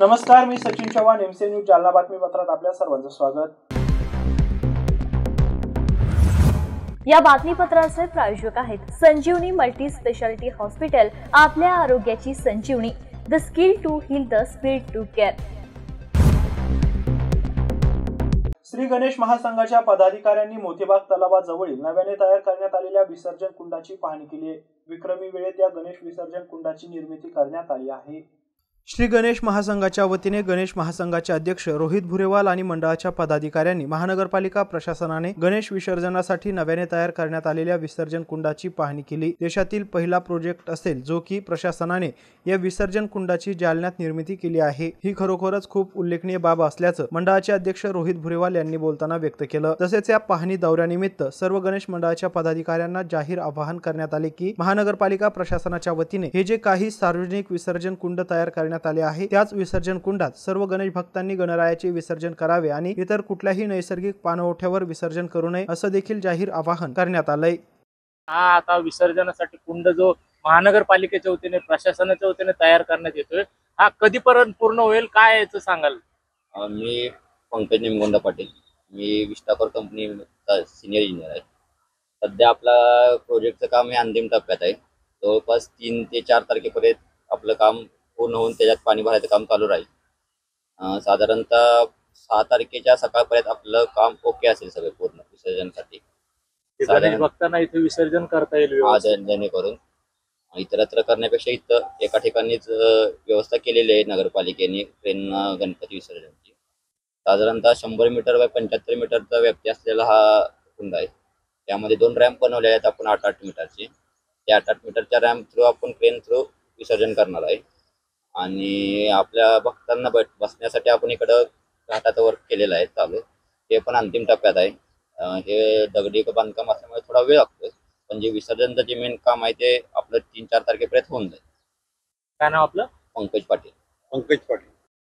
नमस्कार, मी Sachin Chavan, MC news Jalna बातमीपत्रात आपल्या सर्वांचं स्वागत। या बातमीपत्राचे प्रायोजक आहेत संजीवनी मल्टी स्पेशालिटी हॉस्पिटल, आपल्या आरोग्याची संजीवनी, the skill to heal, the speed to care. Shri Ganesh महासंघाच्या पदाधिकाऱ्यांनी मोतीबाग तलावाजवळील नव्याने तयार करण्यात आलेल्या विसर्जन कुंडाची पाहणी केली आहे। विक्रमी वेळेत या गणेश विसर्जन कुंडाची निर्मिती करण्यात आली आहे। श्री गणेश महासंघाच्या वतीने गणेश महासंघाचे अध्यक्ष रोहित भुरेवाल आणि मंडळाच्या पदाधिकाऱ्यांनी महानगरपालिका प्रशासनाने गणेश विसर्जनासाठी नव्याने तयार करण्यात आलेल्या विसर्जन कुंडाची पाहणी केली। देशातील पहिला प्रोजेक्ट असेल जो की प्रशासनाने या विसर्जन कुंडाची जालन्यात निर्मिती केली आहे। ही खरोखरच खूप उल्लेखनीय बाब असल्याचं मंडळाचे अध्यक्ष रोहित भुरेवाल यांनी बोलताना व्यक्त केलं। तसेच या पाहणी दौऱ्यानिमित्त सर्व गणेश मंडळाच्या पदाधिकाऱ्यांना जाहीर आवाहन करण्यात आले की महानगरपालिका प्रशासनाच्या वतीने हे जे काही सार्वजनिक विसर्जन कुंड तयार करण्यात आले आहे त्याच विसर्जन कुंडात सर्व गणेश भक्तांनी गणरायाचे विसर्जन करावे आणि इतर कुठल्याही नैसर्गिक पाणवठ्यावर विसर्जन करू नये असं देखील जाहीर आवाहन करण्यात आलंय। हा आता विसर्जनासाठी कुंड जो महानगरपालिकेच्या वतीने प्रशासनाच्या वतीने तयार करण्यात येतोय, हा कधीपर्यंत पूर्ण होईल, काय याचं सांगाल? मी पंकज निमगोंडा पाटील, मी विस्टाकोर कंपनीचा सिनियर इंजिनियर आहे। सध्या आपला प्रोजेक्टचं काम हे अंतिम टप्प्यात आहे। जवळपास 3 ते 4 तारखेपर्यंत आपलं काम पूर्ण होऊन त्याच्यात पाणी भरायचं काम चालू राहील। साधारणतः 6 तारखेच्या सकाळपर्यंत आपलं काम ओके असेल सगळं पूर्ण विसर्जनसाठी। भक्तांना इथे विसर्जन करता येईल जेणेकरून इतरत्र करण्यापेक्षा इथं एका ठिकाणीच व्यवस्था केलेली आहे नगरपालिकेने ट्रेन गणपती विसर्जनची। साधारणतः 100 मीटर बाय 75 मीटरचा व्याप्ती असलेला हा कुंड आहे। त्यामध्ये 2 रॅम्प बनवले आहेत आपण 8-8 मीटरचे। त्या 8-8 मीटरच्या रॅम्प थ्रू आपण ट्रेन थ्रू विसर्जन करणार आहे आणि आपल्या भक्तांना बसण्यासाठी आपण इकडं घाटाचं वर्क केलेलं आहे चालू, हे पण अंतिम टप्प्यात आहे। हे दगडी बांधकाम असल्यामुळे थोडा वेळ लागतो, पण जे विसर्जनचं जे मेन काम आहे ते आपलं 3-4 तारखेपर्यंत होऊन जाईल। काय नाव आपलं? पंकज पाटील।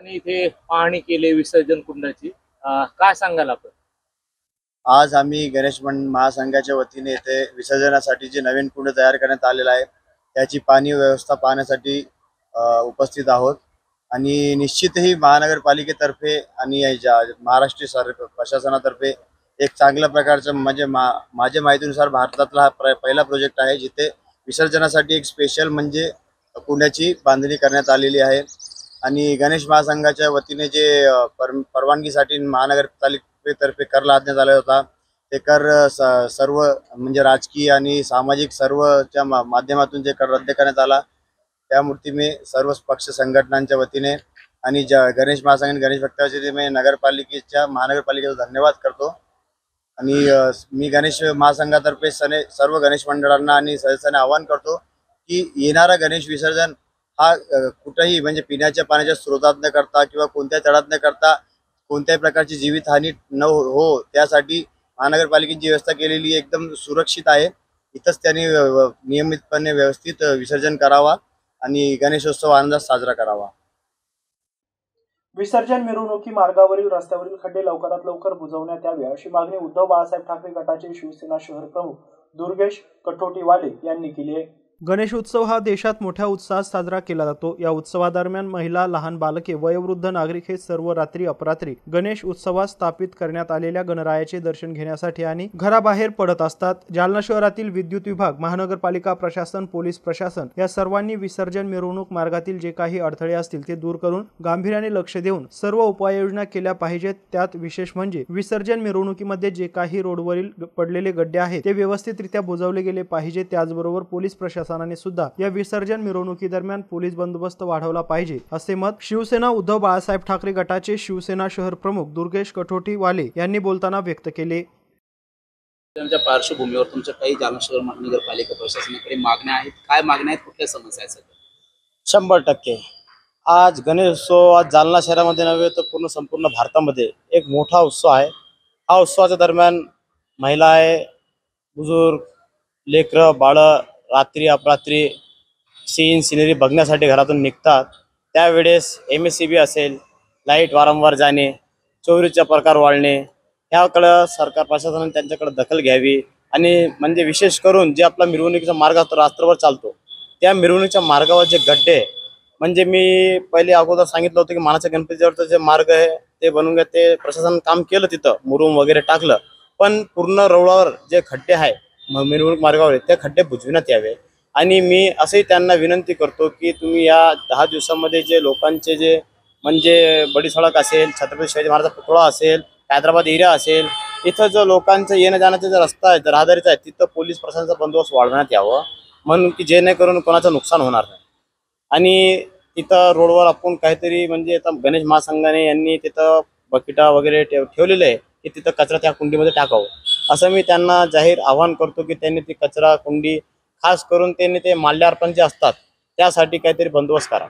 आणि इथे पाहणी केली विसर्जन कुंडाची, काय सांगाल आपण? आज आम्ही गणेश महासंघाच्या वतीने येथे विसर्जनासाठी जे नवीन कुंड तयार करण्यात आलेला आहे त्याची पाणी व्यवस्था पाहण्यासाठी उपस्थित आहोत आणि निश्चितही महानगरपालिकेतर्फे आणि महाराष्ट्र प्रशासनातर्फे एक चांगल्या प्रकारचं म्हणजे माझ्या माहितीनुसार भारतातला हा पहिला प्रोजेक्ट आहे जिथे विसर्जनासाठी एक स्पेशल म्हणजे कुंडाची बांधणी करण्यात आलेली आहे। आणि गणेश महासंघाच्या वतीने जे परवानगीसाठी महानगरपालिकेतर्फे कर लादण्यात आला होता ते कर सर्व म्हणजे राजकीय आणि सामाजिक सर्वच्या माध्यमातून जे कर रद्द करण्यात आला, त्यामुळे मी सर्व पक्ष संघटनांच्या वतीने आणि गणेश महासंघ आणि गणेश भक्तांच्या मी महानगरपालिकेचा धन्यवाद करतो। आणि मी गणेश महासंघातर्फे सर्व गणेश मंडळांना आणि सदस्यांना आवाहन करतो की येणारा गणेश विसर्जन हा कुठेही म्हणजे पिण्याच्या पाण्याच्या स्रोतात न करता किंवा कोणत्या तळात न करता कोणत्याही प्रकारची जीवितहानी न हो त्यासाठी महानगरपालिकेची व्यवस्था केलेली एकदम सुरक्षित आहे। इथंच त्यांनी नियमितपणे व्यवस्थित विसर्जन करावा आणि गणेशोत्सव आनंदात साजरा करावा। विसर्जन मिरवणुकी मार्गावरील रस्त्यावरील खड्डे लवकरात लवकर बुजवण्यात यावे अशी मागणी उद्धव बाळासाहेब ठाकरे गटाचे शिवसेना शहर प्रमुख दुर्गेश कठोटीवाले यांनी केली आहे। गणेश उत्सव हा देशात मोठ्या उत्साहात साजरा केला जातो। या उत्सवादरम्यान महिला, लहान बालके, वयोवृद्ध नागरिक हे सर्व रात्री अपरात्री गणेश उत्सवात स्थापित करण्यात आलेल्या गणरायाचे दर्शन घेण्यासाठी आणि घराबाहेर पडत असतात। जालना शहरातील विद्युत विभाग, महानगरपालिका प्रशासन, पोलीस प्रशासन या सर्वांनी विसर्जन मिरवणूक मार्गातील जे काही अडथळे असतील ते दूर करून गांभीर्याने लक्ष देऊन सर्व उपाययोजना केल्या पाहिजेत। त्यात विशेष म्हणजे विसर्जन मिरवणुकीमध्ये जे काही रोडवरील पडलेले गड्डे आहेत ते व्यवस्थितरित्या बुजवले गेले पाहिजे। त्याचबरोबर पोलीस प्रशासन सुद्धा या विसर्जन मिरवणुकी दरम्यान पोलीस बंदोबस्त वाढवला पाहिजे असे मत शिवसेना उद्धव बाळासाहेब ठाकरे गटाचे शिवसेना शहर प्रमुख दुर्गेश कठोटीवाले यांनी बोलताना व्यक्त केले। त्यांच्या पार्श्वभूमीवर तुमच्या काही जालना शहर महानगरपालिका प्रशासनाकडे मागण्या आहेत, काय मागण्या आहेत, कुठल्या समस्या आहेत? 100% आज गणेशोत्सव आज जालना शहरामध्ये नव्हे तर संपूर्ण भारतामध्ये एक मोठा उत्सव आहे। हा उत्सवाच्या दरम्यान महिला आहे, बुजुर्ग, लेकरं, बाळं रात्री अपरात्री सिनरी बघण्यासाठी घरातून निघतात। त्यावेळेस MSCB असेल, लाईट वारंवार जाणे, चोरीचा प्रकार वाढणे याकडे सरकार प्रशासनाने त्यांच्याकडे दखल घ्यावी आणि म्हणजे विशेष करून जे आपला मिरवणुकीचा मार्ग रात्रभर चालतो त्या मिरवणुकीच्या मार्गावर जे गड्डे म्हणजे मी पहिले अगोदर सांगितलं होतं की मानाच्या गणपतीवरचं जे मार्ग आहे ते बनवून घ्या, ते प्रशासन काम केलं, तिथं मुरुम वगैरे टाकलं, पण पूर्ण रोडावर जे खड्डे आहे मिरवणूक मार्गावर ते खड्डे बुजविण्यात यावे. आणि मी असंही त्यांना विनंती करतो की तुम्ही या 10 दिवसामध्ये जे लोकांचे जे म्हणजे बडी सडक असेल, छत्रपती शिवाजी महाराज पुतळा असेल, हैदराबाद एरिया असेल, इथं जो लोकांचं येण्या जाण्याचा जो रस्ता आहे, रहदारीचा आहे, तिथं पोलीस प्रशासनाचा बंदोबस्त वाढवण्यात यावं, म्हणून की जेणेकरून कोणाचं नुकसान होणार नाही. आणि तिथं रोडवर आपण काहीतरी म्हणजे आता गणेश महासंघाने यांनी तिथं बकेटा वगैरे ठेवलेले आहे की तिथं कचरा त्या कुंडीमध्ये टाकावं, असं मी त्यांना जाहीर आवाहन करतो की त्यांनी ती कचरा कुंडी खास करून त्यांनी ते माल्यार्पण जे असतात त्यासाठी काहीतरी बंदोबस्त करा.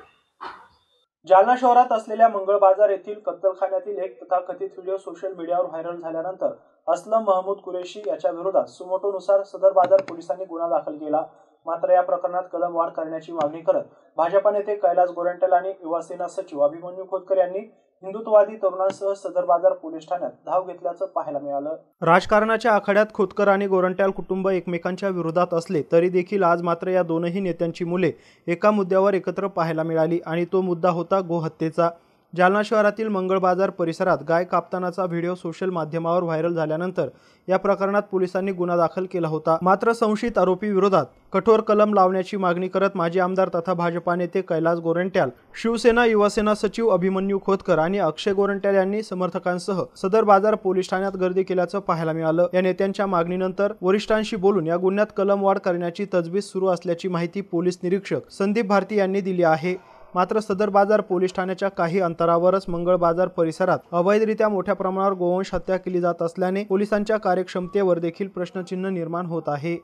जालना शहरात असलेल्या मंगळ बाजार येथील कत्तलखान्यातील एक तथाकथित व्हिडिओ सोशल मीडियावर व्हायरल झाल्यानंतर असलम महमूद कुरेशी याच्या विरोधात सुमोटोनुसार सदर बाजार पोलिसांनी गुन्हा दाखल केला. मात्र या प्रकरणात कलम वाढ करण्याची मागणी करत भाजपा नेते कैलास गोरंट्याल आणि युवासेना सचिव अभिमन्यू खोतकर यांनी हिंदुत्ववादी तरुणांसह सदर बाजार पोलीस ठाण्यात धाव घेतल्याचं पाहायला मिळालं. राजकारणाच्या आखाड्यात खोतकर आणि गोरंट्याल कुटुंब एकमेकांच्या विरोधात असले तरी देखील आज मात्र या दोनही नेत्यांची मुले एका मुद्द्यावर एकत्र पाहायला मिळाली आणि तो मुद्दा होता गोहत्येचा. जालना शहरातील मंगळ बाजार परिसरात गाय कापतानाचा व्हिडिओ सोशल माध्यमावर व्हायरल झाल्यानंतर या प्रकरणात पोलिसांनी गुन्हा दाखल केला होता. मात्र संशयित आरोपी विरोधात कठोर कलम लावण्याची मागणी करत माजी आमदार तथा भाजपा नेते कैलास गोरंट्याल, शिवसेना युवासेना सचिव अभिमन्यू खोतकर आणि अक्षय गोरंट्याल यांनी समर्थकांसह सदर बाजार पोलीस ठाण्यात गर्दी केल्याचं पाहायला मिळालं. या नेत्यांच्या मागणीनंतर वरिष्ठांशी बोलून या गुन्ह्यात कलम वाढ करण्याची तजवीज सुरू असल्याची माहिती पोलीस निरीक्षक संदीप भारती यांनी दिली आहे. मात्र सदर बाजार पोलीस ठाण्याच्या काही अंतरावरच मंगळ बाजार परिसरात अवैधरित्या मोठ्या प्रमाणावर गोवंश हत्या केली जात असल्याने पोलिसांच्या कार्यक्षमतेवर देखील प्रश्नचिन्ह निर्माण होत आहे.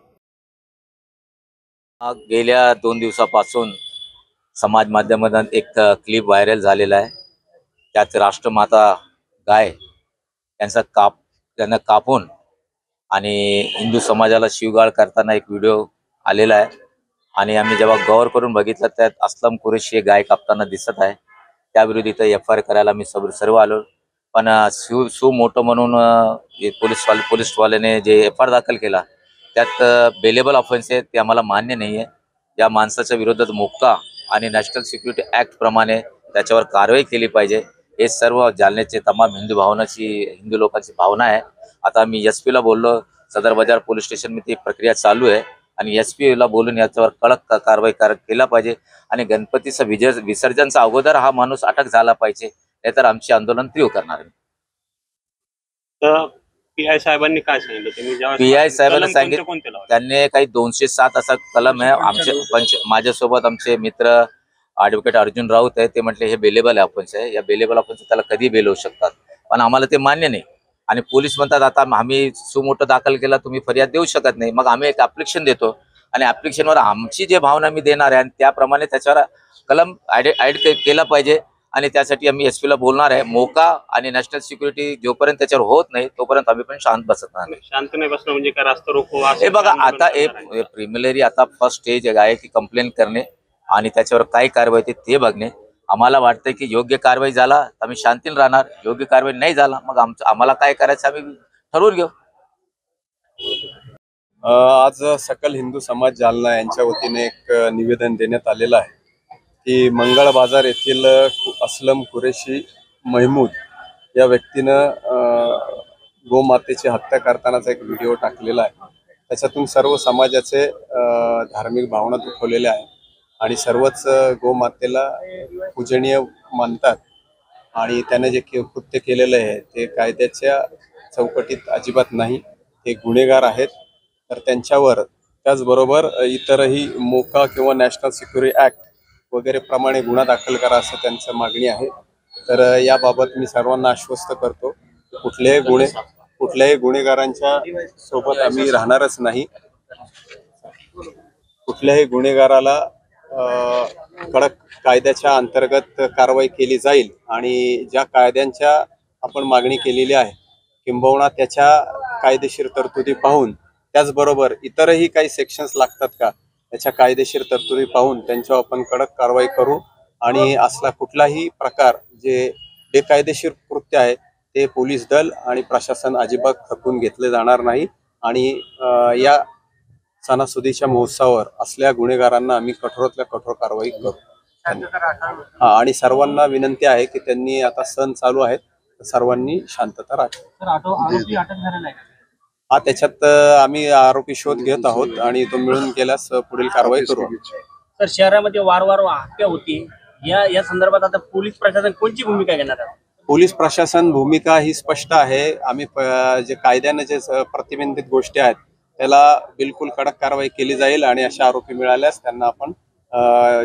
गेल्या 2 दिवसापासून समाज माध्यमात एक क्लिप व्हायरल झालेला आहे. त्यात राष्ट्रमाता गाय त्यांना कापून आणि हिंदू समाजाला शिवगाळ करताना एक व्हिडिओ आलेला आहे. आणि आम्ही जेव्हा गौर करून बघितलं त्यात असलम कुरेशी गाय कापताना दिसत आहे. त्याविरुद्ध इथं FIR करायला मी सर्व आलो, पण सुमोटो म्हणून पोलीसवाल्याने जे FIR दाखल केला त्यात बेलेबल ऑफेन्स आहे, ते आम्हाला मान्य नाही आहे. या माणसाच्या विरोधात मोक्का आणि नॅशनल सिक्युरिटी ऍक्ट प्रमाणे त्याच्यावर कारवाई केली पाहिजे. हे सर्व जालन्याचे तमाम हिंदू लोकांची भावना आहे. आता मी SP ला बोललो, सदर बाजार पोलीस स्टेशन मध्ये ती प्रक्रिया चालू आहे आणि SP ला बोलून याच्यावर कडक कारवाई केला पाहिजे आणि गणपतीचं विसर्जनचा अगोदर हा माणूस अटक झाला पाहिजे, नाहीतर आमचे आंदोलन तीव्र करणार आहे. तर PI साहेबांनी काय सांगितलं? PI साहेबांनी सांगितलं त्यांनी काही 207 असा कलम आहे. माझ्यासोबत आमचे मित्र ॲडव्होकेट अर्जुन राऊत आहे, ते म्हटले हे बेलेबल ऑफेन्स आहे, या बेलेबल ऑफेन्स त्याला कधी बेल होऊ शकतात, पण आम्हाला ते मान्य नाही. आणि पोलीस म्हणतात आता आम्ही सुमोटो दाखल केला, तुम्ही फरियाद देऊ शकत नाही. मग आम्ही एक ऍप्लिकेशन देतो आणि ऍप्लिकेशनवर आमची जे भावना मी देणार आहे आणि त्याप्रमाणे त्याच्यावर कलम ऍड केला पाहिजे आणि त्यासाठी आम्ही SP ला बोलणार आहे. मोका आणि नॅशनल सिक्युरिटी जोपर्यंत त्याच्यावर होत नाही तोपर्यंत आम्ही पण शांत बसत नाही. शांत नाही बसणं म्हणजे काय रास्ता रोको? हे बघा, आता प्रिमिलरी आता फर्स्ट स्टेज आहे की कंप्लेंट करणे आणि त्याच्यावर काय कारवाई ते बघणे. आम्हाला वाटतंय की योग्य कारवाई झाला तर आम्ही शांतीने राहणार, योग्य कारवाई नाही झाला मग आम्हाला काय करायचं आम्ही ठरवून घेऊ. आज सकल हिंदू समाज जालना यांच्या वतीने एक निवेदन देण्यात आलेलं आहे की मंगळ बाजार येथील असलम कुरेशी महमूद या व्यक्तीनं गोमातेची हत्या करतानाचा एक व्हिडिओ टाकलेला आहे. त्याच्यातून सर्व समाजाचे धार्मिक भावना दुखवलेल्या आहेत आणि सर्वच गोमातेला पूजनीय मानतात आणि त्याने जे कृत्य केलेलं आहे ते कायद्याच्या चौकटीत अजिबात नाही, ते गुन्हेगार आहेत. तर त्यांच्यावर त्याचबरोबर इतरही मोका किंवा नॅशनल सिक्युरिटी ऍक्ट वगैरे प्रमाणे गुन्हा दाखल करा असं त्यांचं मागणी आहे. तर याबाबत मी सर्वांना आश्वस्त करतो, कुठल्याही गुन्हेगारांच्या सोबत आम्ही राहणारच नाही. कुठल्याही गुन्हेगाराला कडक कायद्याच्या अंतर्गत कारवाई केली जाईल आणि ज्या कायद्यांच्या आपण मागणी केलेली आहे किंबहुना त्याच्या कायदेशीर तरतुदी पाहून, त्याचबरोबर इतरही काही सेक्शन्स लागतात का त्याच्या कायदेशीर तरतुदी पाहून त्यांच्यावर आपण कडक कारवाई करू आणि असला कुठलाही प्रकार जे बेकायदेशीर कृत्य आहे ते पोलीस दल आणि प्रशासन अजिबात खपून घेतले जाणार नाही. आणि या सणासुदीच्या महोत्सवावर असल्या गुन्हेगारांना आम्ही कठोरातल्या कठोर कारवाई करू. हा, आणि सर्वांना विनंती आहे की त्यांनी आता सण चालू आहेत, सर्वांनी शांतता राखावी. हा, त्याच्यात आम्ही आरोपी शोध घेत आहोत आणि तो मिळून गेल्यास पुढील कारवाई करू. तर शहरामध्ये वारंवार हत्या होती, या संदर्भात आता पोलीस प्रशासन कोणची भूमिका घेणार आहे? पोलीस प्रशासन भूमिका ही स्पष्ट आहे. आम्ही जे कायद्याने जे प्रतिबंधित गोष्टी आहेत त्याला बिलकुल कडक कारवाई केली जाईल आणि अशा आरोपी मिळाल्यास त्यांना आपण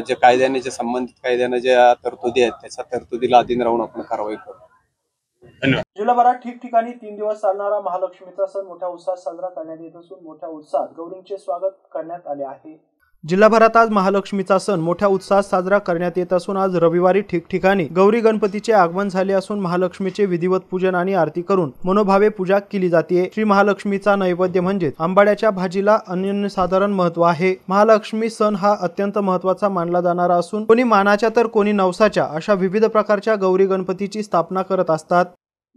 जे कायद्याने जे संबंधित कायद्याने ज्या तरतुदी आहेत त्याच्या तरतुदीला अधीन राहून आपण कारवाई करू. जिल्हाभरात ठिकठिकाणी 3 दिवस चालणारा महालक्ष्मीचा सण मोठ्या उत्साहात साजरा करण्यात येत असून मोठ्या उत्साहात गौरींचे स्वागत करण्यात आले आहे. जिल्हाभरात आज महालक्ष्मीचा सण मोठ्या उत्साहात साजरा करण्यात येत असून आज रविवारी ठिकठिकाणी गौरी गणपतीचे आगमन झाले असून महालक्ष्मीचे विधिवत पूजन आणि आरती करून मनोभावे पूजा केली जाते. श्री महालक्ष्मीचा नैवेद्य म्हणजे आंबाड्याच्या भाजीला अनन्यसाधारण महत्व आहे. महालक्ष्मी सण हा अत्यंत महत्वाचा मानला जाणारा असून कोणी मानाच्या तर कोणी नवसाच्या अशा विविध प्रकारच्या गौरी गणपतीची स्थापना करत असतात.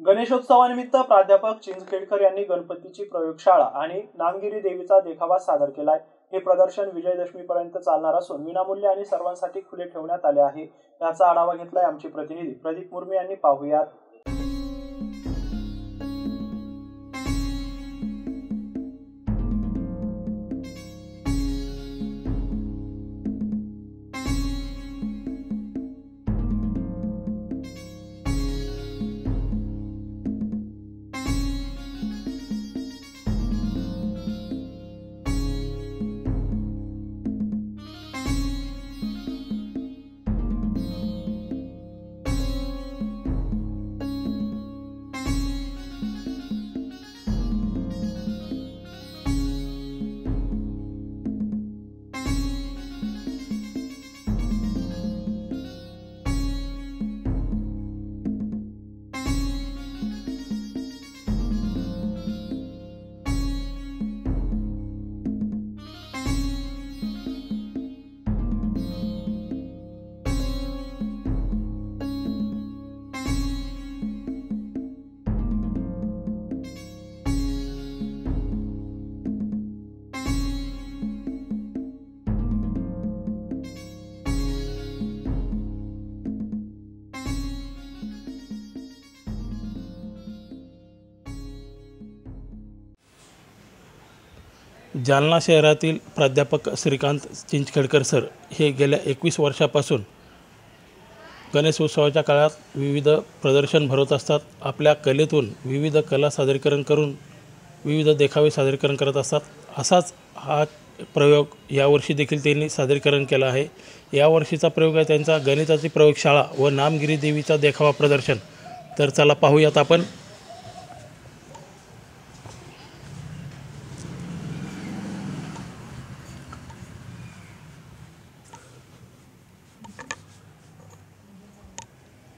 गणेशोत्सवानिमित्त प्राध्यापक चिंचखेडकर यांनी गणपतीची प्रयोगशाळा आणि नामगिरी देवीचा देखावा सादर केलाय. हे प्रदर्शन विजयदशमी पर्यंत चालणार असून विनामूल्य आणि सर्वांसाठी खुले ठेवण्यात आले आहे. याचा आढावा घेतलाय आमचे प्रतिनिधी प्रदीप मुर्मे यांनी. पाहूयात. जालना शहरातील प्राध्यापक श्रीकांत चिंचखेडकर सर हे गेल्या 21 वर्षापासून गणेशोत्सवाच्या काळात विविध प्रदर्शन भरवत असतात. आपल्या कलेतून विविध कला सादरीकरण करून विविध देखावे सादरीकरण करत असतात. असाच हा प्रयोग यावर्षी देखील त्यांनी सादरीकरण केला आहे. यावर्षीचा प्रयोग आहे त्यांचा गणिताची प्रयोगशाळा व नामगिरी देवीचा देखावा प्रदर्शन. तर चला पाहूयात आपण.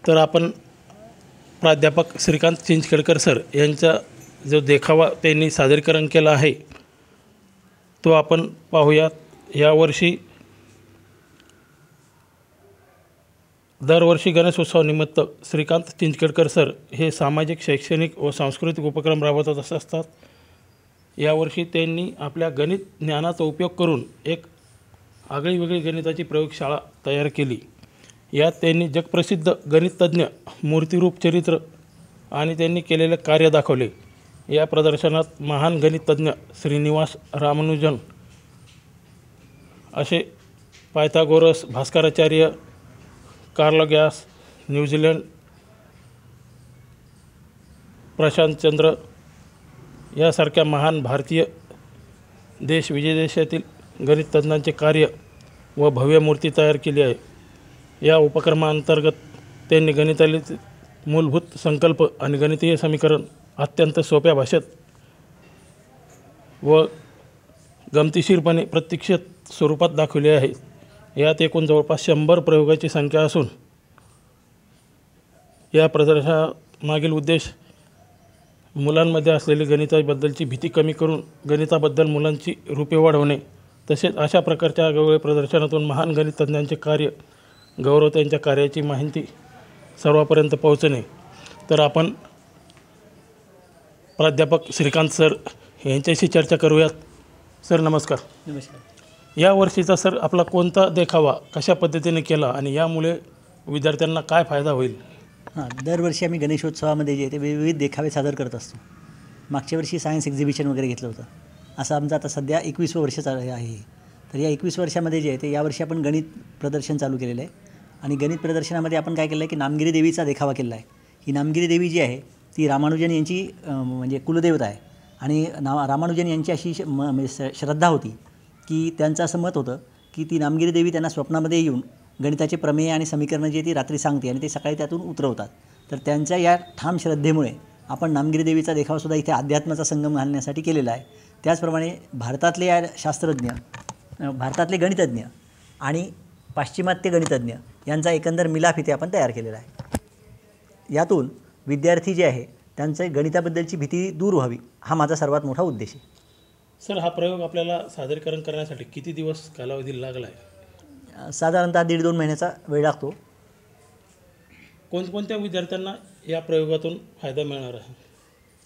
तर आपण प्राध्यापक श्रीकांत चिंचखेडकर सर यांचा जो देखावा त्यांनी सादरीकरण केला आहे तो आपण पाहूयात. यावर्षी दरवर्षी गणेशोत्सवानिमित्त श्रीकांत चिंचखेडकर सर हे सामाजिक, शैक्षणिक व सांस्कृतिक उपक्रम राबवत असतात. यावर्षी त्यांनी आपल्या गणित ज्ञानाचा उपयोग करून एक आगळीवेगळी गणिताची प्रयोगशाळा तयार केली. यात त्यांनी जगप्रसिद्ध गणिततज्ञ, मूर्तिरूप चरित्र आणि त्यांनी केलेले कार्य दाखवले. या प्रदर्शनात महान गणिततज्ञ श्रीनिवास रामानुजन असे Pythagoras, Bhaskaracharya, Carl gas, New Zealand, Prasantachandra यासारख्या महान भारतीय देश विदेशातील गणिततज्ञांचे कार्य व भव्य मूर्ती तयार केली आहे. या उपक्रमांतर्गत त्यांनी गणितातील मूलभूत संकल्प आणि गणितीय समीकरण अत्यंत सोप्या भाषेत व गमतीशीरपणे प्रत्यक्ष स्वरूपात दाखवले आहे. यात एकूण जवळपास 100 प्रयोगाची संख्या असून या प्रदर्शनामागील उद्देश मुलांमध्ये असलेली गणिताबद्दलची भीती कमी करून गणिताबद्दल मुलांची रूपे वाढवणे, तसेच अशा प्रकारच्या आगळ्या प्रदर्शनातून महान गणितज्ञांचे कार्य, गौरव त्यांच्या कार्याची माहिती सर्वांपर्यंत पोहोचणे. तर आपण प्राध्यापक श्रीकांत सर यांच्याशी चर्चा करूयात. सर नमस्कार. नमस्कार. या वर्षीचा सर आपला कोणता देखावा कशा पद्धतीने केला आणि यामुळे विद्यार्थ्यांना काय फायदा होईल? दरवर्षी आम्ही गणेशोत्सवामध्ये जे ते विविध देखावे सादर करत असतो. मागच्या वर्षी सायन्स एक्झिबिशन वगैरे घेतलं होतं. असं आमचं आता सध्या 21वं वर्ष चालू आहे. तर या 21 वर्षामध्ये जे आहे ते यावर्षी आपण गणित प्रदर्शन चालू केलेलं आहे. आणि गणित प्रदर्शनामध्ये आपण काय केलं आहे की नामगिरी देवीचा देखावा केला आहे. ही नामगिरी देवी जी आहे ती रामानुजन यांची म्हणजे कुलदेवता आहे. आणि रामानुजन यांची अशी श्रद्धा होती की त्यांचं असं मत होतं की ती नामगिरी देवी त्यांना स्वप्नामध्ये येऊन गणिताचे प्रमेय आणि समीकरणं जी ती रात्री सांगते आणि ते सकाळी त्यातून उतरवतात. तर त्यांच्या या ठाम श्रद्धेमुळे आपण नामगिरी देवीचा देखावासुद्धा इथे अध्यात्माचा संगम घालण्यासाठी केलेला आहे. त्याचप्रमाणे भारतातले या शास्त्रज्ञ, भारतातले गणितज्ञ आणि पाश्चिमात्य गणितज्ञ यांचा एकंदर मिलाफ इथे आपण तयार केलेला आहे. यातून विद्यार्थी जे आहे त्यांचं गणिताबद्दलची भीती दूर व्हावी हा माझा सर्वात मोठा उद्देश आहे. सर, हा प्रयोग आपल्याला सादरीकरण करण्यासाठी किती दिवस कालावधी लागला आहे? साधारणतः 1.5-2 महिन्याचा वेळ लागतो. कोणकोणत्या विद्यार्थ्यांना या प्रयोगातून फायदा मिळणार आहे?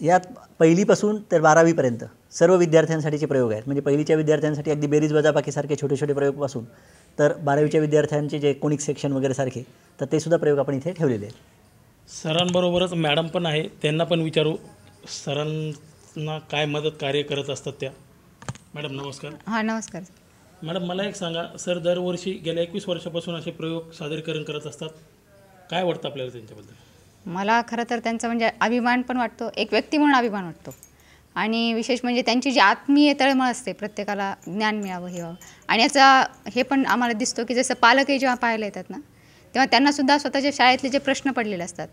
यात पहिलीपासून तर 12वीपर्यंत सर्व विद्यार्थ्यांसाठीचे प्रयोग आहेत. म्हणजे पहिलीच्या विद्यार्थ्यांसाठी अगदी बेरीज वजाबाकीसारखे छोटे छोटे प्रयोगपासून तर 12वीच्या विद्यार्थ्यांचे जे कोनिक सेक्शन वगैरे सारखे तर ते सुद्धा प्रयोग आपण इथे ठेवलेले आहेत. सरांबरोबरच मॅडम पण आहे, त्यांना पण विचारू सरांना काय मदत कार्य करत असतात त्या. मॅडम नमस्कार. हां नमस्कार. मॅडम मला एक सांगा, सर दरवर्षी गेल्या 21 वर्षापासून असे प्रयोग सादरीकरण करत असतात, काय वाटतं आपल्याला त्यांच्याबद्दल? मला खरं तर त्यांचा म्हणजे अभिमान पण वाटतो, एक व्यक्ती म्हणून अभिमान वाटतो. आणि विशेष म्हणजे त्यांची जी आत्मीय तळमळ असते प्रत्येकाला ज्ञान मिळावं हे व्हावं. आणि याचा हे पण आम्हाला दिसतो की जसं पालकही जेव्हा पाहायला येतात ना तेव्हा त्यांनासुद्धा स्वतःच्या शाळेतले जे प्रश्न पडलेले असतात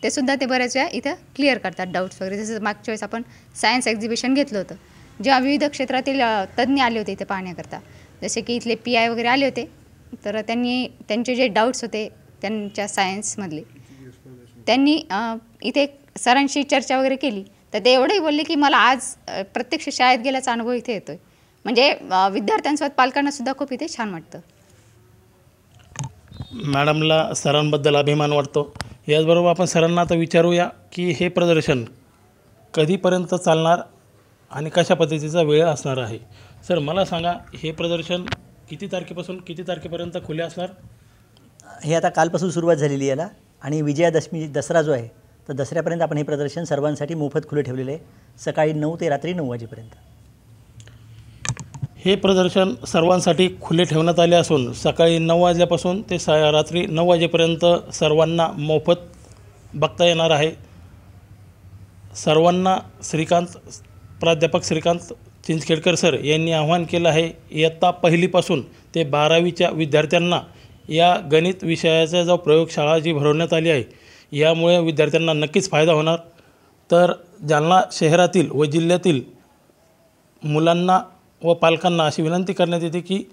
ते सुद्धा ते बऱ्याच वेळा इथं क्लिअर करतात, डाऊट्स वगैरे. जसं मागच्या वेळेस आपण सायन्स एक्झिबिशन घेतलं होतं, जेव्हा विविध क्षेत्रातील तज्ज्ञ आले होते इथे पाहण्याकरता, जसे की इथले PI वगैरे आले होते, तर त्यांनी त्यांचे जे डाऊट्स होते त्यांच्या सायन्समधले त्यांनी इथे सरांशी चर्चा वगैरे केली. तर ते एवढंही बोलले की मला आज प्रत्यक्ष शाळेत गेल्याचा अनुभव इथे येतो आहे. म्हणजे विद्यार्थ्यांसोबत पालकांनासुद्धा खूप इथे छान वाटतं. मॅडमला सरांबद्दल अभिमान वाटतो. याचबरोबर आपण सरांना आता विचारूया की हे प्रदर्शन कधीपर्यंत चालणार आणि कशा पद्धतीचा वेळ असणार आहे. सर मला सांगा, हे प्रदर्शन किती तारखेपासून किती तारखेपर्यंत खुले असणार? हे आता कालपासून सुरुवात झालेली आहे याला. आणि विजयादशमी दसरा जो आहे तर दसऱ्यापर्यंत आपण हे प्रदर्शन सर्वांसाठी मोफत खुले ठेवलेले आहे, सकाळी 9 ते रात्री 9 वाजेपर्यंत. हे प्रदर्शन सर्वांसाठी खुले ठेवण्यात आले असून सकाळी 9 वाजल्यापासून ते रात्री 9 वाजेपर्यंत सर्वांना मोफत बघता येणार आहे. सर्वांना प्राध्यापक श्रीकांत चिंचखेडकर सर यांनी आवाहन केलं आहे, इयत्ता पहिलीपासून ते 12वीच्या विद्यार्थ्यांना या गणित विषयाचा जो प्रयोगशाळा जी भरवण्यात आली आहे यामुळे विद्यार्थ्यांना नक्कीच फायदा होणार. तर जालना शहरातील व जिल्ह्यातील मुलांना व पालकांना अशी विनंती करण्यात येते की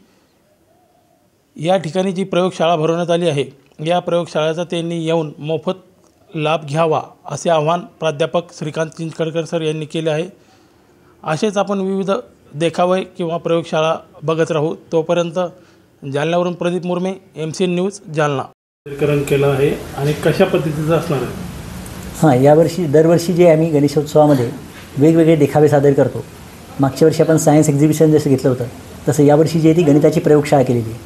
या ठिकाणी जी प्रयोगशाळा भरवण्यात आली आहे या प्रयोगशाळेचा त्यांनी येऊन मोफत लाभ घ्यावा असे आवाहन प्राध्यापक श्रीकांत चिंचखेडकर सर यांनी केले आहे. असेच आपण विविध देखावे किंवा प्रयोगशाळा बघत राहू. तोपर्यंत जालन्यावरून प्रदीप मुर्मे, MCN न्यूज जालना. सादरीकरण केलं आहे आणि कशा पद्धतीचं असणार आहे? यावर्षी दरवर्षी जे आम्ही गणेशोत्सवामध्ये वेगवेगळे देखावे सादर करतो. मागच्या वर्षी आपण सायन्स एक्झिबिशन जसं घेतलं होतं तसं यावर्षी जे ती गणिताची प्रयोगशाळा केलेली आहे.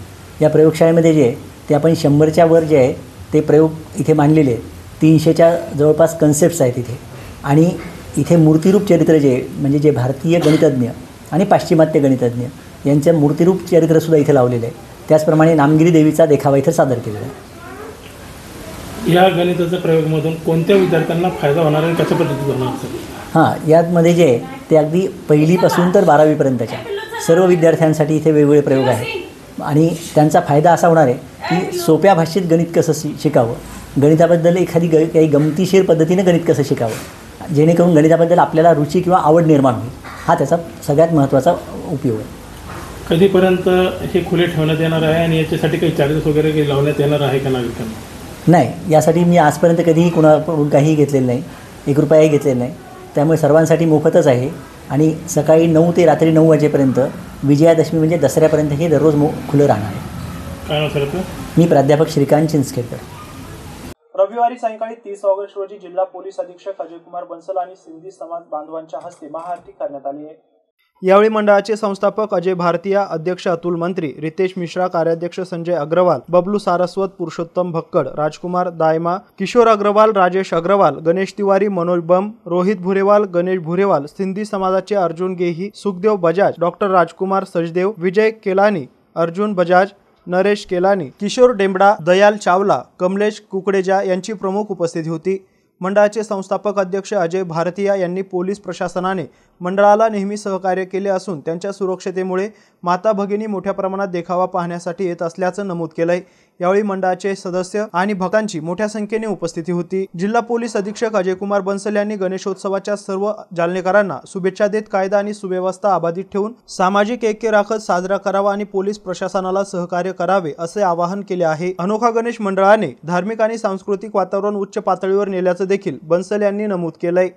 या प्रयोगशाळेमध्ये जे ते आपण 100च्या वर जे आहे ते प्रयोग इथे मांडलेले आहेत. 300च्या जवळपास कन्सेप्ट्स आहेत इथे. आणि इथे मूर्तिरूप चरित्र जे म्हणजे जे भारतीय गणितज्ञ आणि पाश्चिमात्य गणितज्ञ यांचं मूर्तिरूप चरित्रसुद्धा इथे लावलेलं आहे. त्याचप्रमाणे नामगिरी देवीचा देखावा इथे सादर केलेला आहे. या गणिताच्या प्रयोगामधून कोणत्या विद्यार्थ्यांना फायदा होणार आणि कशा पद्धतीचा होणार? यामध्ये जे ते अगदी पहिलीपासून तर 12वीपर्यंतच्या सर्व विद्यार्थ्यांसाठी इथे वेगवेगळे प्रयोग आहेत. आणि त्यांचा फायदा असा होणार आहे की सोप्या भाषेत गणित कसं शिकावं, गणिताबद्दल एखादी काही गमतीशीर पद्धतीने गणित कसं शिकावं, जेणेकरून गणिताबद्दल आपल्याला रुची किंवा आवड निर्माण होईल. हा त्याचा सगळ्यात महत्त्वाचा उपयोग आहे. कधीपर्यंत हे खुले ठेवण्यात येणार आहे आणि याच्यासाठी काही चार्जेस वगैरे लावण्यात येणार आहे का नागरिकांना? नाही, यासाठी मी आजपर्यंत कधीही कुणाकडून काहीही घेतलेलं नाही, 1 रुपयाही घेतलेला नाही. त्यामुळे सर्वांसाठी मोफतच आहे. आणि सकाळी 9 ते रात्री 9 वाजेपर्यंत विजयादशमी म्हणजे दसऱ्यापर्यंत हे दररोज खुलं राहणार आहे. काय सर? मी प्राध्यापक श्रीकांत चिंचखेडकर. रविवारी सायंकाळी 30 ऑगस्ट रोजी जिल्हा पोलीस अधीक्षक अजयकुमार बन्सल आणि सिंधी समाज बांधवांच्या हस्ते महाआरती करण्यात आली आहे. यावेळी मंडळाचे संस्थापक अजय भारतीया, अध्यक्ष अतुल मंत्री, रितेश मिश्रा, कार्याध्यक्ष संजय अग्रवाल, बबलू सारस्वत, पुरुषोत्तम भक्कड, राजकुमार दायमा, किशोर अग्रवाल, राजेश अग्रवाल, गणेश तिवारी, मनोज बम, रोहित भुरेवाल, गणेश भुरेवाल, सिंधी समाजाचे अर्जुन गेही, सुखदेव बजाज, डॉक्टर राजकुमार सचदेव, विजय केलानी, अर्जुन बजाज, नरेश केलानी, किशोर डेंबडा, दयाल चावला, कमलेश कुकडेजा यांची प्रमुख उपस्थिती होती। मंडळाचे संस्थापक अध्यक्ष अजय भारतीया यांनी पोलीस प्रशासनाने मंडळाला नेहमी सहकार्य केले असून त्यांच्या सुरक्षतेमुळे माता भगिनी मोठ्या प्रमाणात देखावा पाहण्यासाठी येत असल्याचं नमूद केलंय। यावेळी मंडळाचे सदस्य आणि भक्तांची मोठ्या संख्येने उपस्थिती होती। जिल्हा पोलीस अधीक्षक अजय कुमार बन्सल यांनी गणेशोत्सवाच्या सर्व जालनेकरांना शुभेच्छा देत कायदा आणि सुव्यवस्था अबाधित ठेवून सामाजिक ऐक्य राखत साजरा करावा आणि पोलीस प्रशासनाला सहकार्य करावे असे आवाहन केले आहे। अनोखा गणेश मंडळाने धार्मिक आणि सांस्कृतिक वातावरण उच्च पातळीवर नेल्याचं देखील बन्सल यांनी नमूद केलंय।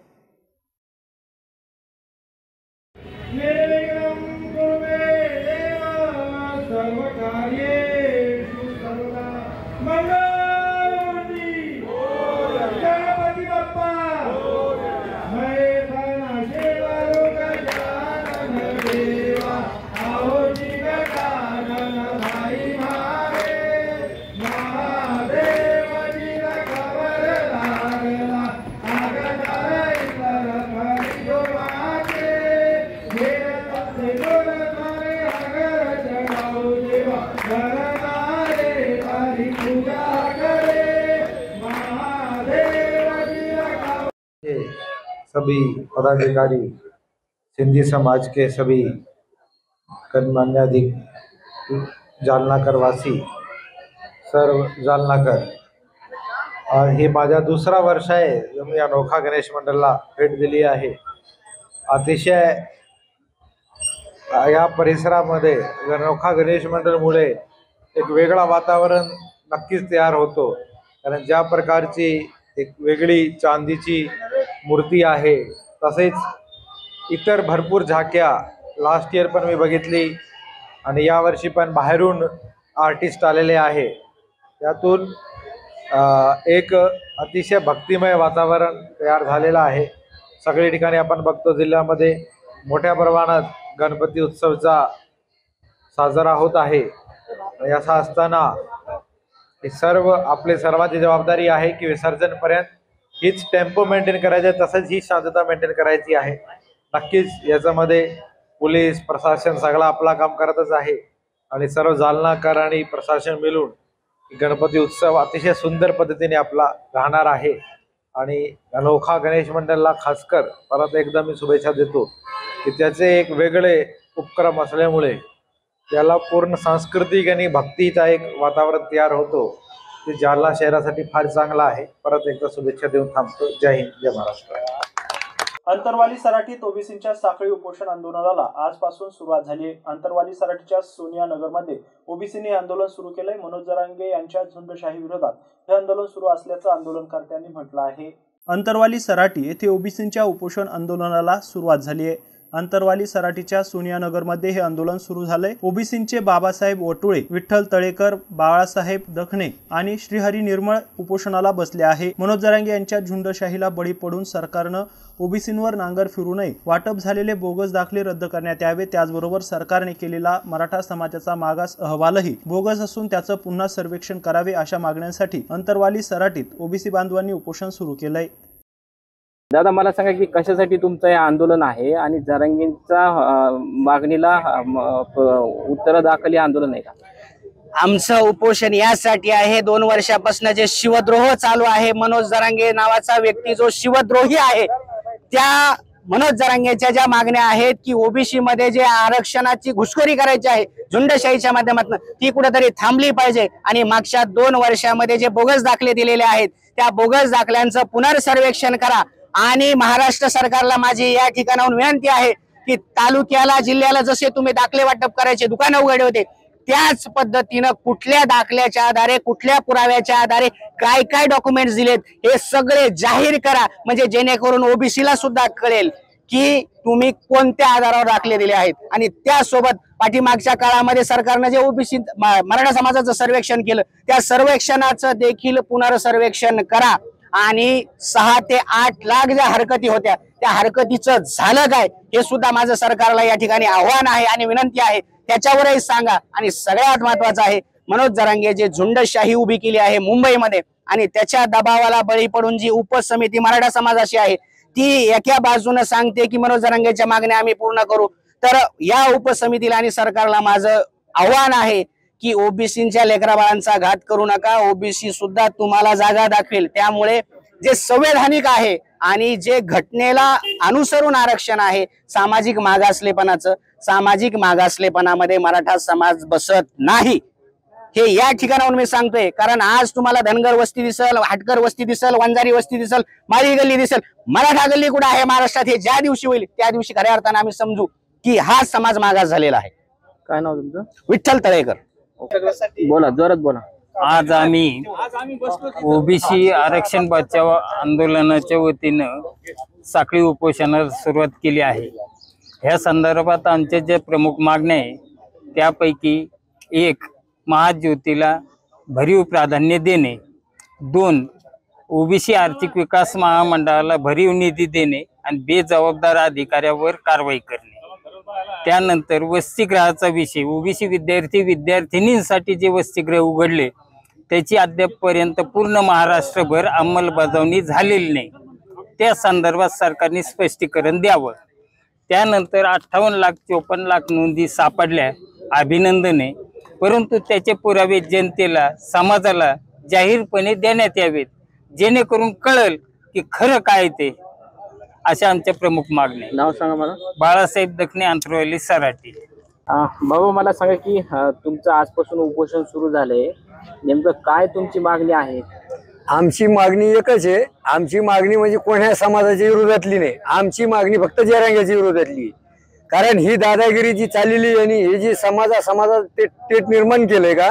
सभी पदाधिकारी, सिंधी समाज के सभी गणमान्य जालनाकर वासी, सर्व जालनाकर, हे माझा दुसरा वर्ष आहे जो मी अनोखा गणेश मंडळाला भेट दिली आहे। अतिशय या परिसरामध्ये अनोखा गणेश मंडळामुळे एक वेगळा वातावरण नक्कीच तयार होतो, कारण ज्या प्रकारची एक वेगळी चांदीची मूर्ती आहे तसेच इतर भरपूर झाक्या लास्ट इयर पण मी बघितली आणि यावर्षी पण बाहेरून आर्टिस्ट आलेले आहे। त्यातून एक अतिशय भक्तिमय वातावरण तयार झालेलं आहे। सगळी ठिकाणी आपण बघतो जिल्ह्यामध्ये मोठ्या प्रमाणात गणपती उत्सवचा साजरा होत आहे। असं असताना हे सर्व आपले सर्वांची जबाबदारी आहे की विसर्जनपर्यंत हीच टेम्पो मेंटेन करायचा, तसंच ही शांतता मेंटेन करायची आहे। नक्कीच याच्यामध्ये पोलीस प्रशासन सगळा आपला काम करतच आहे आणि सर्व जालनाकर आणि प्रशासन मिळून गणपती उत्सव अतिशय सुंदर पद्धतीने आपला राहणार आहे। आणि अनोखा गणेश मंडळाला खासकर परत एकदा मी शुभेच्छा देतो की त्याचे एक वेगळे उपक्रम असल्यामुळे त्याला पूर्ण सांस्कृतिक आणि भक्तीचा एक वातावरण तयार होतो, ते जालना शहरासाठी फार चांगला आहे। परत एकदा शुभेच्छा देऊन थांबतो। जय हिंद, जय महाराष्ट्र। अंतरवाली सराटीत ओबीसींच्या साखळी उपोषण आंदोलनाला आजपासून सुरुवात झाली आहे। अंतरवाली सराटीच्या सोनिया नगरमध्ये ओबीसींनी आंदोलन सुरू केलंय। मनोज जरांगे यांच्या झुंडशाही विरोधात हे आंदोलन सुरू असल्याचं आंदोलनकर्त्यांनी म्हटलं आहे। अंतरवाली सराटी येथे ओबीसींच्या उपोषण आंदोलनाला सुरुवात झाली आहे। अंतरवाली सराटीच्या सोनिया नगरमध्ये हे आंदोलन सुरू झालंय। ओबीसींचे बाबासाहेब वटुळे, विठ्ठल तळेकर, बाळासाहेब दखणे आणि श्रीहरी निर्मळ उपोषणाला बसले आहे। मनोज जरांगे यांच्या झुंडशाहीला बळी पडून सरकारनं ओबीसींवर नांगर फिरू नये, वाटप झालेले बोगस दाखले रद्द करण्यात यावे, त्याचबरोबर सरकारने केलेला मराठा समाजाचा मागास अहवालही बोगस असून त्याचं पुन्हा सर्वेक्षण करावे अशा मागण्यांसाठी अंतरवाली सराटीत ओबीसी बांधवांनी उपोषण सुरू केलंय। दादा, मला सांगा की कशासाठी तुमचं हे आंदोलन आहे आणि जरांगेंच्या मागणीला उत्तर दाखल आंदोलन आहे का? आमचं उपोषण यासाठी आहे, 2 वर्षापासून जे शिवद्रोह चालू आहे, मनोज जरांगे नावाचा व्यक्ती जो शिवद्रोही आहे, त्या मनोज जरांगेच्या ज्या मागण्या आहेत की ओबीसी मध्ये जे आरक्षणाची घुसखोरी करायची आहे झुंडशाहीच्या माध्यमातून, ती कुठेतरी थांबली पाहिजे। आणि मागच्या 2 वर्षामध्ये जे बोगस दाखले दिलेले आहेत त्या बोगस दाखल्यांचं पुनर्सर्वेक्षण करा। आणि महाराष्ट्र सरकारला माझी या ठिकाणाहून विनंती आहे की तालुक्याला, जिल्ह्याला जसे तुम्ही दाखले वाटप करायचे दुकानं उघडे होते, त्याच पद्धतीनं कुठल्या दाखल्याच्या आधारे, कुठल्या पुराव्याच्या आधारे काय काय डॉक्युमेंट्स दिलेत हे सगळे जाहीर करा, म्हणजे जेणेकरून ओबीसीला सुद्धा कळेल की तुम्ही कोणत्या आधारावर दाखले दिले आहेत। आणि त्यासोबत पाठीमागच्या काळामध्ये सरकारने जे ओबीसी मराठा समाजाचं सर्वेक्षण केलं त्या सर्वेक्षणाचं देखील पुनर्सर्वेक्षण करा आणि 6 ते 8 लाख ज्या हरकती होत्या त्या हरकतीचं झालं काय हे सुद्धा माझं सरकारला या ठिकाणी आव्हान आहे आणि विनंती आहे, त्याच्यावरही सांगा। आणि सगळ्यात महत्वाचं आहे, मनोज जरांगे जे झुंडशाही उभी केली आहे मुंबईमध्ये आणि त्याच्या दबावाला बळी पडून जी उपसमिती मराठा समाजाची आहे ती एका बाजूने सांगते की मनोज जरांगेच्या मागण्या आम्ही पूर्ण करू, तर या उपसमितीला आणि सरकारला माझं आव्हान आहे की ओबीसीच्या लेकराबाळांचा घात करू नका, ओबीसी सुद्धा तुम्हाला जागा दाखवेल। त्यामुळे जे संवैधानिक आहे आणि जे घटनेला अनुसरून आरक्षण आहे सामाजिक मागासलेपणाचं, सामाजिक मागासलेपणामध्ये मराठा समाज बसत नाही हे या ठिकाणावरून मी सांगतोय। कारण आज तुम्हाला धनगर वस्ती दिसल, हाटकर वस्ती दिसल, वंजारी वस्ती दिसल, माळी गल्ली दिसल, मराठा गल्ली कुठे आहे महाराष्ट्रात हे ज्या दिवशी होईल त्या दिवशी खऱ्या अर्थाने आम्ही समजू की हा समाज मागास झालेला आहे। काय नाव तुमचं? विठ्ठल तळेकर। बोला, जोरात बोला। आज आम्ही ओबीसी आरक्षण बचाव आंदोलनाच्या वतीनं साखळी उपोषणाला सुरुवात केली आहे। ह्या संदर्भात आमच्या ज्या प्रमुख मागण्या आहे त्यापैकी 1, महाज्योतीला भरीव प्राधान्य देणे, 2, ओबीसी आर्थिक विकास महामंडळाला भरीव निधी देणे आणि बेजबाबदार अधिकाऱ्यावर कारवाई करणे। त्यानंतर वसतिगृहाचा विषय, ओबीसी विद्यार्थी-विद्यार्थिनींसाठी जे वसतिगृह उघडले त्याची अद्यापपर्यंत पूर्ण महाराष्ट्रभर अंमलबजावणी झालेली नाही, त्या संदर्भात सरकारने स्पष्टीकरण द्यावं। त्यानंतर 58,54,00,000 नोंदी सापडल्या, अभिनंदने, परंतु त्याचे पुरावे जनतेला, समाजाला जाहीरपणे देण्यात यावेत जेणेकरून कळेल की खरं काय ते, अशा आमच्या प्रमुख मागण्या। नाव सांगा मला। बाळासाहेब दखने, अंतरवली, सराटी। बाबा मला सांगा की तुमचं आजपासून उपोषण सुरू झालंय, नेमकं काय तुमची मागणी आहे? आमची मागणी एकच आहे। आमची मागणी म्हणजे कोण्या समाजाच्या विरोधातली नाही, आमची मागणी फक्त जरांग्याच्या विरोधातली आहे। कारण ही दादागिरी जी चाललेली आणि हे जी समाजात तेट निर्माण केलंय का,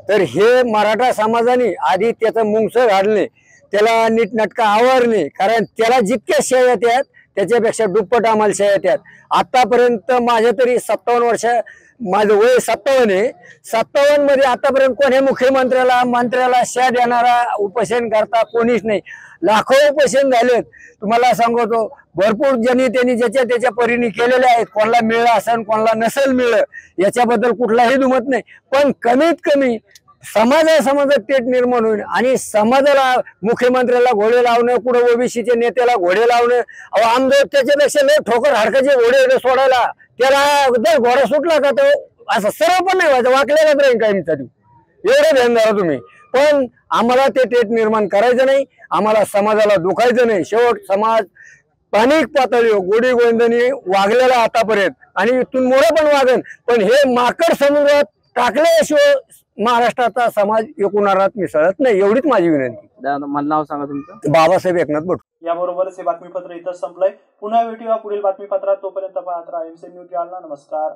तर हे मराठा समाजाने आधी त्याचं मुंगसं घालणे, त्याला नीटनाटका आवरणे, कारण त्याला जितक्या शेया येतात त्याच्यापेक्षा दुप्पट आम्हाला शेया येतात। आतापर्यंत माझ्या तरी 57 वर्ष, माझं वय 57 आहे, 57 मध्ये आतापर्यंत कोण्या मुख्यमंत्र्याला मंत्र्याला शेया देणारा उपोषण करता कोणीच नाही। लाखो उपोषण झालेत, तुम्हाला सांगतो भरपूर जणी त्यांनी ज्याच्या त्याच्या परीने केलेले आहेत, कोणाला मिळलं असेल कोणाला नसेल मिळलं याच्याबद्दल कुठलाही दुमत नाही, पण कमीत कमी समाजात तेट निर्माण होईल आणि समाजाला मुख्यमंत्र्याला घोडे लावणं, कुठं ओबीसीच्या नेत्याला घोडे लावणं, आमदार त्याच्यापेक्षा लय ठोकर हाडकाचे घोडे सोडायला, त्याला जर घोडा सुटला का तो असं सरळ पण नाही व्हायचं, वाकलेलाच राहील काय मी एवढं ध्यान धरा तुम्ही। पण आम्हाला ते तेट निर्माण करायचं नाही, आम्हाला समाजाला दुखायचं नाही। शेवट समाज स्थानिक पातळीवर गोडी गोविंदांनी वागलेला आतापर्यंत आणि इथून मोठं पण वागन, पण हे माकड समुद्रात टाकल्याशिवाय महाराष्ट्राचा समाज एकूणात मिसळत नाही, एवढीच माझी विनंती। मला नाव सांगा तुमचं? बाबासाहेब एकनाथ भट। याबरोबरच हे बातमीपत्र इथं संपलंय। पुन्हा भेटूया पुढील बातमीपत्रात, तोपर्यंत पाहत राहा एमसी न्यूज जालना। नमस्कार।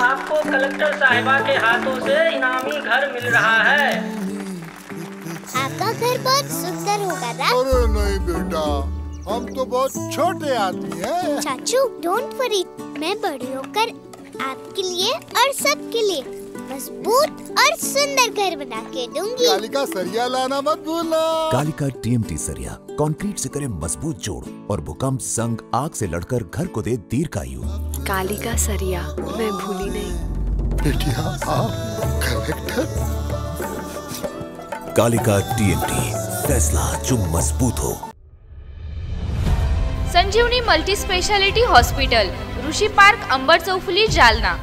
आपको कलेक्टर साहिबा के हाथों से इनामी घर मिल रहा है। आपका घर बहुत सुंदर होगा ना? अरे नहीं बेटा, हम तो बहुत छोटे आदमी हैं। चाचू डोंट वरी, मैं बड़ी होकर आपके लिए और सबके लिए मजबूत और सुंदर घर बना के दूंगी। कालिका सरिया लाना मत भूलना। कालिका TMT सरिया कंक्रीट से करे मजबूत जोड़ और भूकंप, संग, आग से लड़कर घर को दे दीर्घायु। कालिका सरिया मैं भूली नहीं। बेटिया आप कलेक्टर। कालिका TMT, फैसला जो मजबूत हो। संजीवनी मल्टी स्पेशालिटी हॉस्पिटल, ऋषि पार्क, अंबर चौफुली, जालना।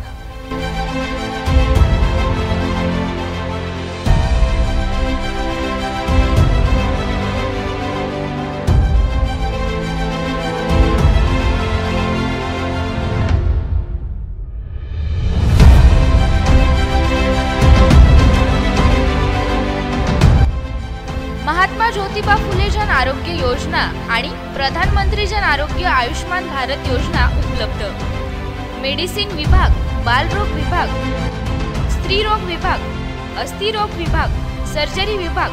महात्मा ज्योतिबा फुले जन आरोग्य योजना आणि प्रधानमंत्री जन आरोग्य आयुष्मान भारत योजना उपलब्ध। मेडिसिन विभाग, बालरोग विभाग, स्त्रीरोग विभाग, अस्थिरोग विभाग, सर्जरी विभाग,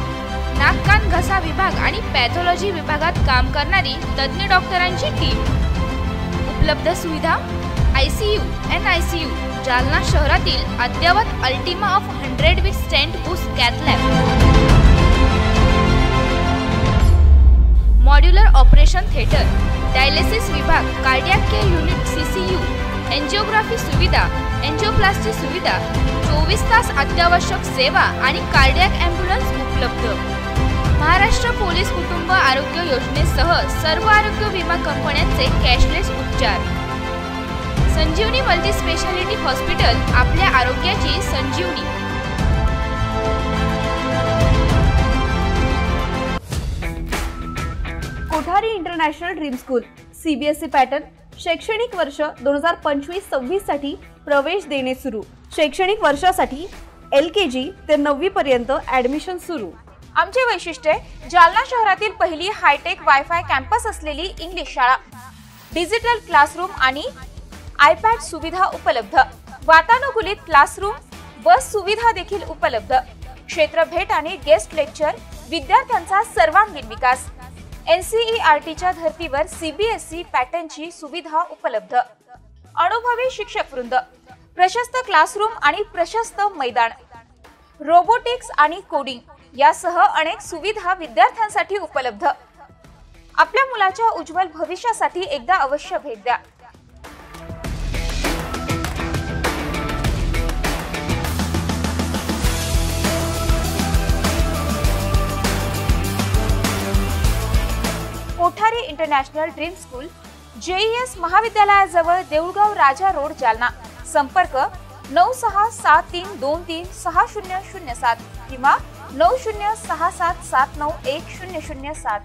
नाक कान घसा विभाग आणि पॅथॉलॉजी विभागात काम करणारी तज्ज्ञ डॉक्टरांची टीम. उपलब्ध सुविधा ICU, NICU, जालना शहरातील अद्ययावत Ultima of 100 with stent boost cath lab, modular operation theatre, dialysis विभाग, cardiac care unit CCU, angiography सुविधा, एंजिओप्लास्टी सुविधा, 24 तास अत्यावश्यक सेवा आणि कार्डियक ॲम्ब्युलन्स उपलब्ध. महाराष्ट्र पोलीस कुटुंब आरोग्य योजनेसह सर्व आरोग्य विमा कंपन्यांचे कॅशलेस उपचार. संजीवनी मल्टी स्पेशालिटी हॉस्पिटल, आपल्या आरोग्याची संजीवनी. Kothari international dream school CBSE pattern. शैक्षणिक वर्ष 2025-26 साठी प्रवेश देणे सुरू. शैक्षणिक वर्षासाठी LKG ते 9वी पर्यंत ॲडमिशन सुरू. आमचे वैशिष्ट्य जालना शहरातील पहिली हायटेक वायफाय कॅम्पस असलेली इंग्लिश शाळा, डिजिटल क्लासरूम आणि iPad सुविधा उपलब्ध, वातानुकूलित क्लासरूम, बस सुविधा देखील उपलब्ध, क्षेत्र भेट आणि गेस्ट लेक्चर, विद्यार्थ्यांचा सर्वांगीण विकास. NCERTच्या धर्तीवर CBSE पॅटर्नची सुविधा उपलब्ध. अनुभवी शिक्षक वृंद, प्रशस्त क्लासरूम आणि प्रशस्त मैदान, रोबोटिक्स आणि कोडिंग यासह अनेक सुविधा विद्यार्थ्यांसाठी उपलब्ध. आपल्या मुलाच्या उज्ज्वल भविष्यासाठी एकदा अवश्य भेट द्या. Kothari international dream school, JES महाविद्यालयाजवळ, देऊळगाव राजा रोड, जालना. संपर्क 9673236007 किंवा 9067791007.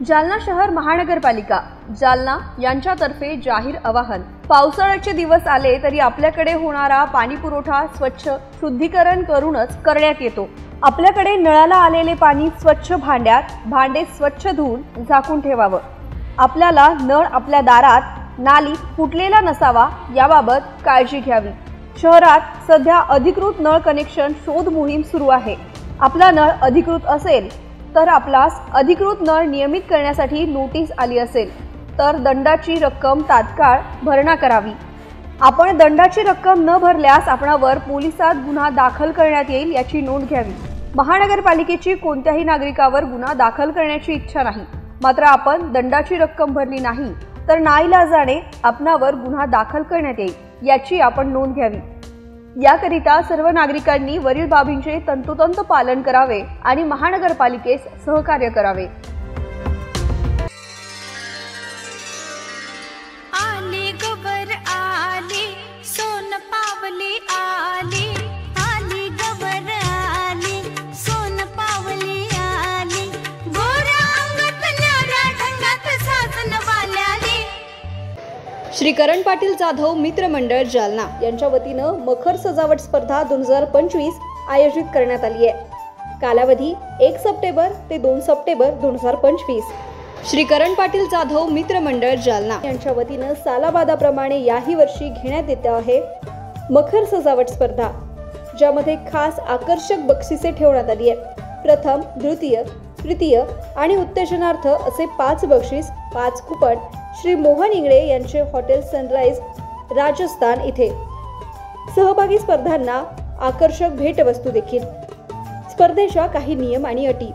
जालना शहर महानगरपालिका जालना यांच्यातर्फे जाहीर आवाहन. पावसाळ्याचे दिवस आले तरी आपल्याकडे होणारा पाणी पुरवठा स्वच्छ शुद्धीकरण करूनच करण्यात येतो. आपल्याकडे नळाला आलेले पाणी स्वच्छ भांड्यात, भांडे स्वच्छ धुवून झाकून ठेवावं. आपल्याला नळ आपल्या दारात, नालीत फुटलेला नसावा याबाबत काळजी घ्यावी. शहरात सध्या अधिकृत नळ कनेक्शन शोध मोहीम सुरू आहे. आपला नळ अधिकृत असेल तर आपल्यास अधिकृत नळ नियमित करण्यासाठी नोटीस आली असेल तर दंडाची रक्कम तात्काळ भरणा करावी. आपण दंडाची रक्कम न भरल्यास आपणावर पोलिसात गुन्हा दाखल करण्यात येईल याची नोंद घ्यावी. महानगरपालिकेची कोणत्याही नागरिकावर गुन्हा दाखल करण्याची इच्छा नाही, मात्र आपण दंडाची रक्कम भरली नाही तर नाईलाजाने आपणावर गुन्हा दाखल करण्यात येईल याची आपण नोंद घ्यावी. याकरिता सर्व नागरिकांनी वरील बाबींचे तंतोतंत पालन करावे आणि महानगरपालिकेस सहकार्य करावे. आले गवर आले, सोन पावले आले, आले गवर आले, सोन पावले आले, गोऱ्या अंगात न्याऱ्या ढंगात साजन वाल्याले. श्री करण पाटील जाधव मित्र मंडळ जालना यांच्या वतीनं मखर सजावट स्पर्धा 2025 आयोजित करण्यात आली आहे. कालावधी 1 सप्टेंबर ते 2 सप्टेंबर 2025. श्री करण पाटील जाधव मित्र मंडळ जालना यांच्या वतीनं सालाबादाप्रमाणे याही वर्षी घेण्यात येत आहे मखर सजावट स्पर्धा, ज्यामध्ये खास आकर्षक बक्षिसे ठेवण्यात आली आहे. प्रथम, द्वितीय, तृतीय आणि उत्तेजनार्थ असे 5 बक्षीस, 5 कुपन श्री मोहन इंगळे यांचे हॉटेल सनराइज राजस्थान इथे. सहभागी स्पर्धांना आकर्षक भेटवस्तू देखील. स्पर्धेच्या काही नियम आणि अटी.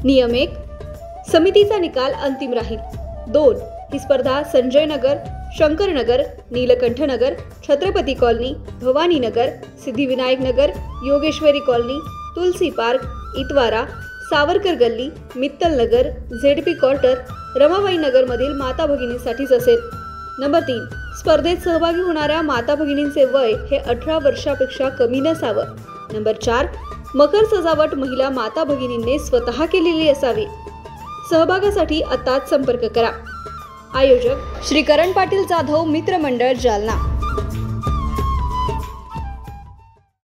नियम 1, समितीचा निकाल अंतिम राहील. 2, ही स्पर्धा संजय नगर, शंकरनगर, नीलकंठनगर, छत्रपती कॉलनी, भवानीनगर, सिद्धिविनायक नगर, योगेश्वरी कॉलनी, तुलसी पार्क, इतवारा, सावरकर गल्ली, मित्तल नगर, ZP क्वार्टर, रमाबाई नगरमधील माता भगिनींसाठीच असेल. नंबर 3, स्पर्धेत सहभागी होणाऱ्या माता भगिनींचे वय हे 18 वर्षापेक्षा कमी नसावं. नंबर 4, मकर सजावट महिला माता भगिनींनी स्वतः केलेली असावी. सहभागासाठी आताच संपर्क करा. आयोजक श्री करण पाटील जाधव मित्र मंडळ जालना.